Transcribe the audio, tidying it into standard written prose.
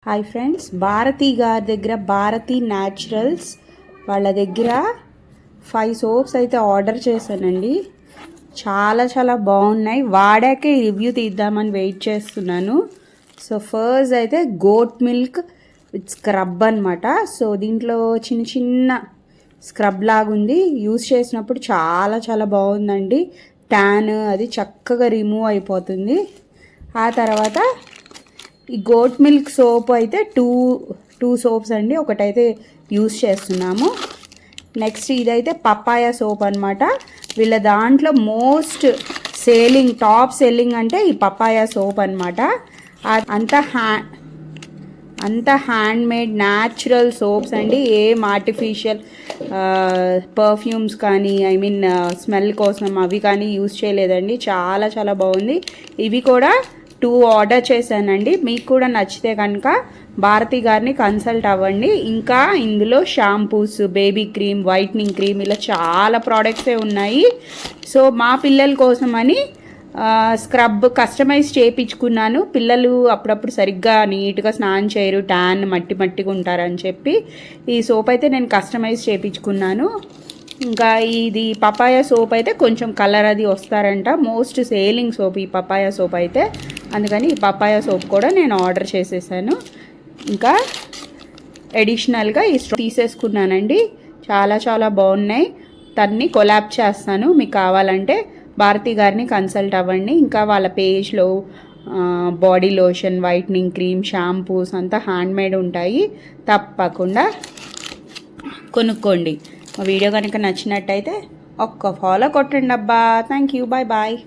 Hi friends, Bharati గారి దగ్గర Bharati naturals వాళ్ళ దగ్గర 5 సోప్స్ అయితే ఆర్డర్ చేశానండి. చాలా బాగున్నాయి. వాడాకే రివ్యూ తీద్దామని వెయిట్ చేస్తున్నాను. సో ఫస్ట్ అయితే గోట్ మిల్క్ విత్ స్క్రబ్ అనమాట. సో దీంట్లో చిన్న స్క్రబ్ లాగుంది. యూస్ చేసినప్పుడు చాలా బాగుందండి. ట్యాన్ అది చక్కగా రిమూవ్ అయిపోతుంది. ఆ తర్వాత ఈ గోట్ మిల్క్ సోప్ అయితే టూ సోప్స్ అండి. ఒకటైతే యూస్ చేస్తున్నాము. నెక్స్ట్ ఇదైతే పపాయ సోప్ అనమాట. వీళ్ళ దాంట్లో మోస్ట్ టాప్ సెల్లింగ్ అంటే ఈ పపాయ సోప్ అనమాట. అంతా హ్యాండ్ మేడ్ న్యాచురల్ సోప్స్ అండి. ఏం ఆర్టిఫిషియల్ పర్ఫ్యూమ్స్ కానీ స్మెల్ కోసం అవి కానీ యూస్ చేయలేదండి. చాలా బాగుంది. ఇవి కూడా 2 ఆర్డర్ చేశానండి. మీకు కూడా నచ్చితే కనుక భారతి గారిని కన్సల్ట్ అవ్వండి. ఇంకా ఇందులో shampoos, baby cream, whitening cream ఇలా చాలా ప్రోడక్ట్సే ఉన్నాయి. సో మా పిల్లల కోసమని స్క్రబ్ కస్టమైజ్ చేయించుకున్నాను. పిల్లలు అప్పుడప్పుడు సరిగ్గా నీట్గా స్నానం చేయరు, ట్యాన్ మట్టిగా ఉంటారని చెప్పి ఈ సోప్ అయితే నేను కస్టమైజ్ చేయించుకున్నాను. ఇంకా ఇది పపాయ సోప్ అయితే కొంచెం కలర్ అది వస్తారంట. మోస్ట్ సేలింగ్ సోప్ ఈ పపాయ సోప్ అయితే. అందుకని ఈ పపాయ సోప్ కూడా నేను ఆర్డర్ చేసేసాను. ఇంకా అడిషనల్గా ఈ తీసేసుకున్నానండి. చాలా బాగున్నాయి. తన్ని కొలాబ్ చేస్తాను. మీకు కావాలంటే భారతి గారిని కన్సల్ట్ అవ్వండి. ఇంకా వాళ్ళ పేజ్లో body lotion, whitening cream, shampoos అంతా హ్యాండ్మేడ్ ఉంటాయి. తప్పకుండా కొనుక్కోండి. మా వీడియో కనుక నచ్చినట్టయితే ఒక్క ఫాలో కొట్టండి అబ్బా. Thank you. బాయ్.